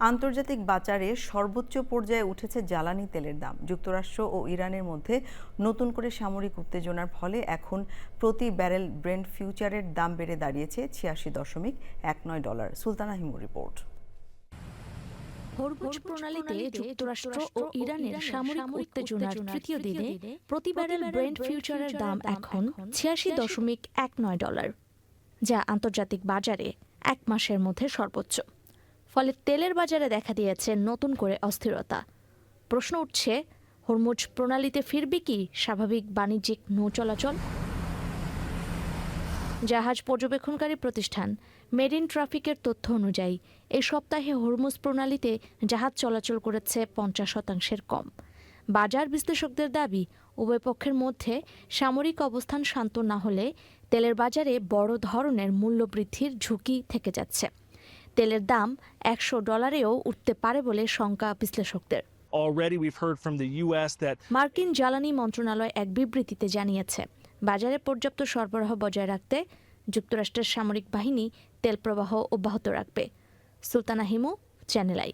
আন্তর্জাতিক বাজারে সর্বোচ্চ পর্যায়ে উঠেছে জ্বালানি তেলের দাম। যুক্তরাষ্ট্র ও ইরানের মধ্যে নতুন করে সামরিক উত্তেজনার ফলে এখন প্রতি ব্যারেল ব্রেন্ট ফিউচারের দাম বেড়ে দাঁড়িয়েছে $86.19। সুলতানা হিমুর রিপোর্ট। হরমুজ প্রণালীতে যুক্তরাষ্ট্র ও ইরানের সামরিক উত্তেজনার তৃতীয় দিনে প্রতি ব্যারেল ব্রেন্ট ফিউচারের দাম এখন $86.19, যা আন্তর্জাতিক বাজারে এক মাসের মধ্যে সর্বোচ্চ। ফলে তেলের বাজারে দেখা দিয়েছে নতুন করে অস্থিরতা। প্রশ্ন উঠছে, হরমুজ প্রণালীতে ফিরবে কি স্বাভাবিক বাণিজ্যিক নৌ চলাচল? জাহাজ পর্যবেক্ষণকারী প্রতিষ্ঠান মেরিন ট্রাফিকের তথ্য অনুযায়ী এই সপ্তাহে হরমুজ প্রণালীতে জাহাজ চলাচল করেছে 50% কম। বাজার বিশ্লেষকদের দাবি, উভয় পক্ষের মধ্যে সামরিক অবস্থান শান্ত না হলে তেলের বাজারে বড় ধরনের মূল্য বৃদ্ধির ঝুঁকি থেকে যাচ্ছে। তেলের দাম $100-এও উঠতে পারে বলে শঙ্কা বিশ্লেষকদের। মার্কিন জ্বালানি মন্ত্রণালয় এক বিবৃতিতে জানিয়েছে, বাজারে পর্যাপ্ত সরবরাহ বজায় রাখতে যুক্তরাষ্ট্রের সামরিক বাহিনী তেল প্রবাহ অব্যাহত রাখবে। Sultana Himu, channel I.